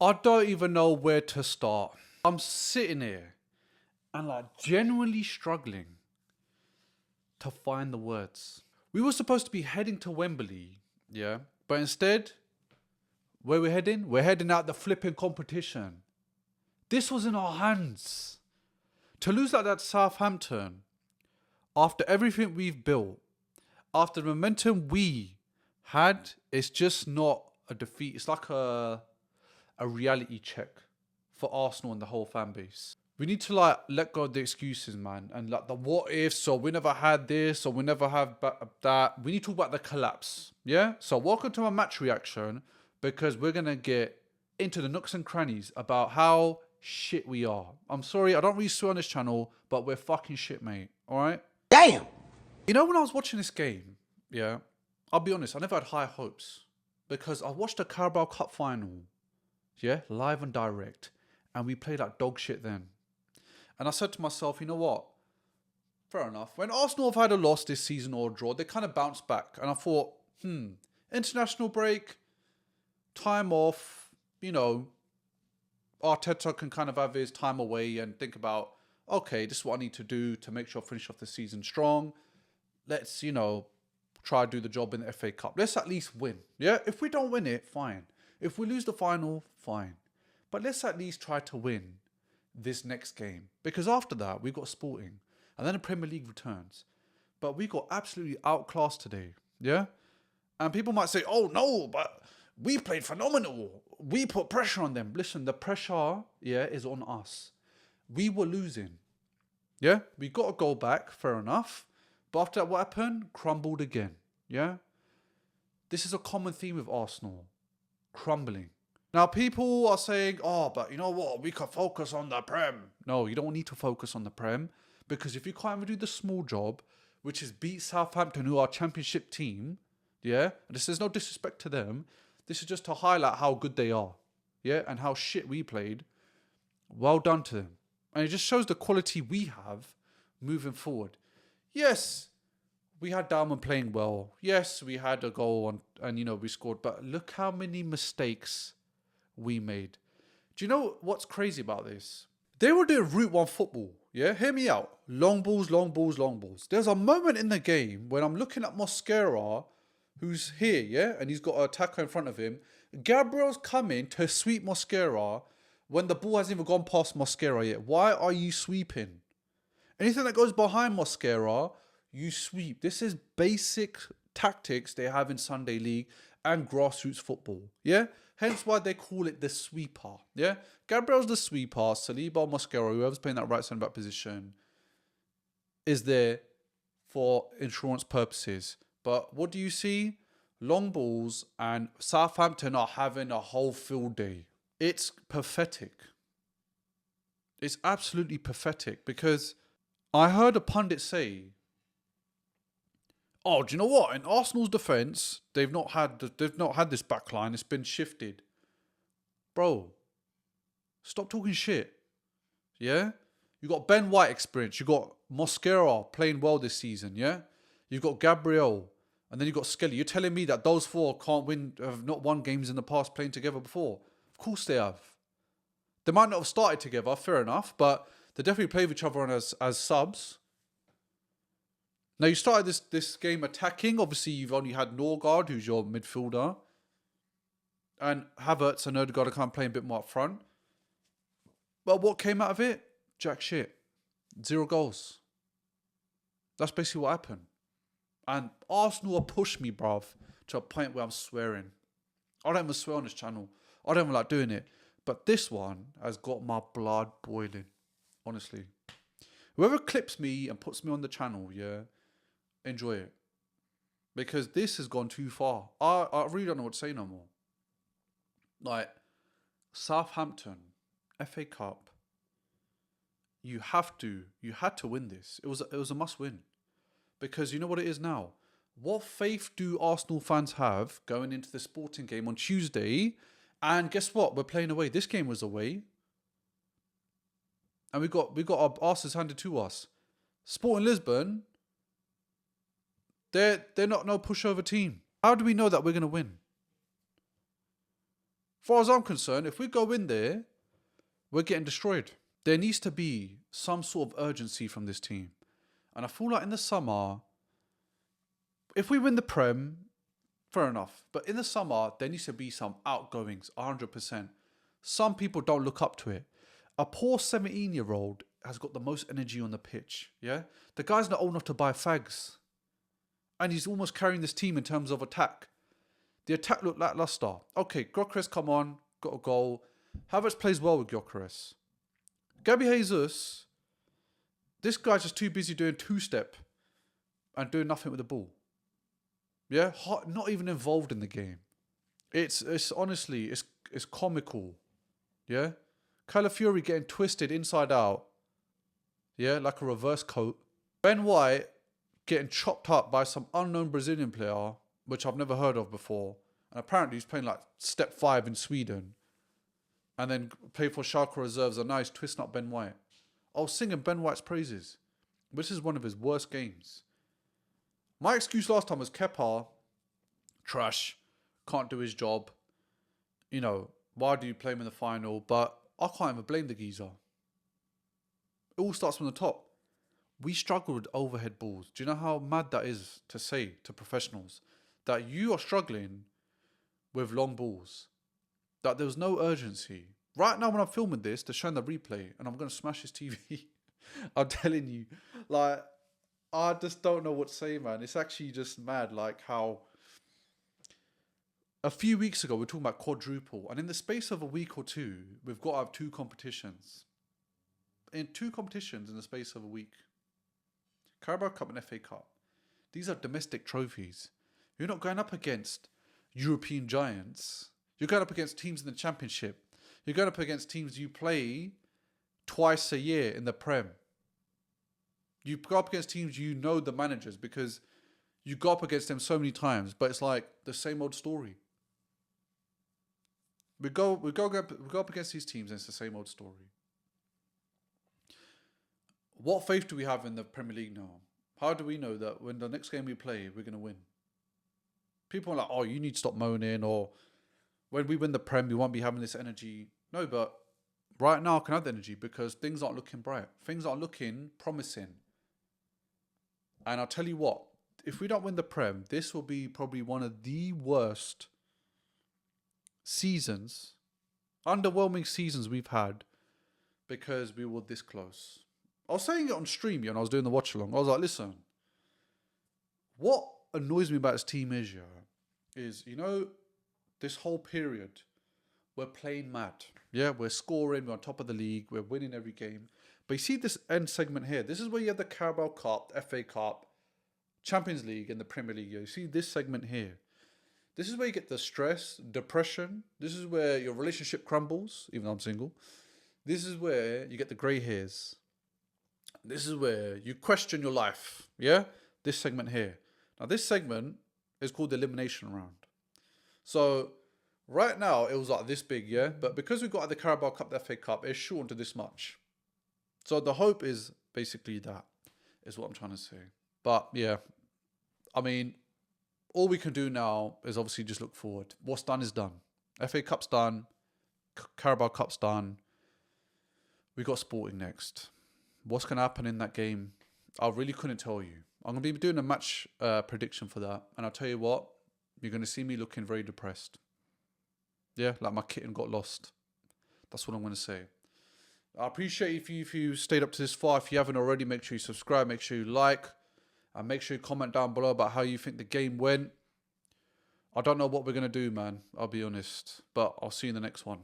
I don't even know where to start. I'm sitting here and like genuinely struggling to find the words. We were supposed to be heading to Wembley, yeah, but instead, where we're heading? We're heading out the flipping competition. This was in our hands. To lose like that Southampton, after everything we've built, after the momentum we had, it's just not a defeat. It's like a reality check for Arsenal and the whole fan base. We need to like let go of the excuses, man, and like the what ifs. Or we never had this, or we never have that. We need to talk about the collapse. Yeah. So welcome to my match reaction, because we're gonna get into the nooks and crannies about how shit we are. I'm sorry, I don't really swear on this channel, but we're fucking shit, mate. All right. Damn. You know, when I was watching this game, yeah, I'll be honest, I never had high hopes because I watched the Carabao Cup final, yeah, live and direct, and we played like dog shit then. And I said to myself, you know what? Fair enough. When Arsenal have had a loss this season or a draw, they kind of bounce back. And I thought, international break, time off, you know, Arteta can kind of have his time away and think about, okay, this is what I need to do to make sure I finish off the season strong. Let's, you know, try to do the job in the FA Cup. Let's at least win. Yeah, if we don't win it, fine. If we lose the final, fine. But let's at least try to win this next game. Because after that, we've got Sporting. And then the Premier League returns. But we got absolutely outclassed today. Yeah? And people might say, oh no, but we played phenomenal. We put pressure on them. Listen, the pressure, yeah, is on us. We were losing. Yeah? We got a goal back, fair enough. But after that, what happened? Crumbled again. Yeah? This is a common theme with Arsenal. Crumbling. Now, people are saying, oh, but you know what? We could focus on the Prem. No, you don't need to focus on the Prem. Because if you can't even do the small job, which is beat Southampton, who are a championship team, yeah? And this is no disrespect to them. This is just to highlight how good they are. Yeah? And how shit we played. Well done to them. And it just shows the quality we have moving forward. Yes, we had Dalman playing well. Yes, we had a goal and you know, we scored. But look how many mistakes we made. Do you know what's crazy about this? They were doing Route 1 football. Yeah, hear me out. Long balls, long balls, long balls. There's a moment in the game when I'm looking at Mosquera, who's here, yeah? And he's got an attacker in front of him. Gabriel's coming to sweep Mosquera when the ball hasn't even gone past Mosquera yet. Why are you sweeping? Anything that goes behind Mosquera, you sweep. This is basic tactics they have in Sunday League and grassroots football. Yeah? Hence why they call it the sweeper. Yeah? Gabriel's the sweeper. Saliba, Mosquera, whoever's playing that right centre back position, is there for insurance purposes. But what do you see? Long balls, and Southampton are having a whole field day. It's pathetic. It's absolutely pathetic, because I heard a pundit say, oh, do you know what? In Arsenal's defence, they've not had this back line. It's been shifted. Bro, stop talking shit. Yeah? You got Ben White experience. You got Mosquera playing well this season, yeah? You've got Gabriel. And then you've got Skelly. You're telling me that those four have not won games in the past playing together before? Of course they have. They might not have started together, fair enough, but they definitely play with each other as subs. Now, you started this game attacking. Obviously, you've only had Norgard, who's your midfielder. And Havertz and Odegaard are kind of playing a bit more up front. But what came out of it? Jack shit. 0 goals. That's basically what happened. And Arsenal have pushed me, bruv, to a point where I'm swearing. I don't even swear on this channel. I don't even like doing it. But this one has got my blood boiling. Honestly. Whoever clips me and puts me on the channel, yeah, enjoy it. Because this has gone too far. I really don't know what to say no more. Like, Southampton, FA Cup, you had to win this. It was a must win. Because you know what it is now? What faith do Arsenal fans have going into the Sporting game on Tuesday? And guess what? We're playing away. This game was away. And we got our asses handed to us. Sporting Lisbon, they're not no pushover team. How do we know that we're going to win? far as I'm concerned, if we go in there, we're getting destroyed. There needs to be some sort of urgency from this team. And I feel like in the summer, if we win the Prem, fair enough. But in the summer, there needs to be some outgoings, 100%. Some people don't look up to it. A poor 17-year-old has got the most energy on the pitch, yeah? The guy's not old enough to buy fags. And he's almost carrying this team in terms of attack. The attack looked lackluster. Okay, Gyökeres come on, got a goal. Havertz plays well with Gyökeres. Gabby Jesus, this guy's just too busy doing two-step and doing nothing with the ball. Yeah, not even involved in the game. It's honestly, it's comical. Yeah, Calafiori getting twisted inside out. Yeah, like a reverse coat. Ben White getting chopped up by some unknown Brazilian player, which I've never heard of before. And apparently he's playing like step 5 in Sweden. And then play for Schalke reserves. And now he's twisting up Ben White. I was singing Ben White's praises. This is one of his worst games. My excuse last time was Kepa, trash, can't do his job. You know, why do you play him in the final? But I can't even blame the geezer. It all starts from the top. We struggled with overhead balls. Do you know how mad that is to say to professionals? That you are struggling with long balls. That there was no urgency. Right now when I'm filming this, they're showing the replay and I'm going to smash his TV. I'm telling you. Like, I just don't know what to say, man. It's actually just mad, like how a few weeks ago we were talking about quadruple, and in the space of a week or two, we've got to have 2 competitions. In 2 competitions in the space of a week. Carabao Cup and FA Cup. These are domestic trophies. You're not going up against European giants. You're going up against teams in the Championship. You're going up against teams you play twice a year in the Prem. You go up against teams you know the managers because you go up against them so many times, but it's like the same old story. We go up against these teams and it's the same old story. What faith do we have in the Premier League now? How do we know that when the next game we play, we're going to win? People are like, oh, you need to stop moaning, or when we win the Prem, we won't be having this energy. No, but right now I can have the energy because things aren't looking bright. Things aren't looking promising. And I'll tell you what, if we don't win the Prem, this will be probably one of the worst seasons, underwhelming seasons we've had because we were this close. I was saying it on stream, and I was doing the watch along. I was like, listen, what annoys me about this team is, you know, this whole period, we're playing mad. Yeah, we're scoring, we're on top of the league, we're winning every game. But you see this end segment here. This is where you have the Carabao Cup, FA Cup, Champions League, and the Premier League. You see this segment here. This is where you get the stress, depression. This is where your relationship crumbles, even though I'm single. This is where you get the grey hairs. This is where you question your life. Yeah? This segment here. Now, this segment is called the elimination round. So, right now, it was like this big, yeah? But because we got the Carabao Cup, the FA Cup, it's shortened to this much. So, the hope is basically that, is what I'm trying to say. But, yeah, I mean, all we can do now is obviously just look forward. What's done is done. FA Cup's done. Carabao Cup's done. We got Sporting next. What's going to happen in that game? I really couldn't tell you. I'm going to be doing a match prediction for that. And I'll tell you what, you're going to see me looking very depressed. Yeah, like my kitten got lost. That's what I'm going to say. I appreciate if you stayed up to this far. If you haven't already, make sure you subscribe, make sure you like, and make sure you comment down below about how you think the game went. I don't know what we're going to do, man. I'll be honest. But I'll see you in the next one.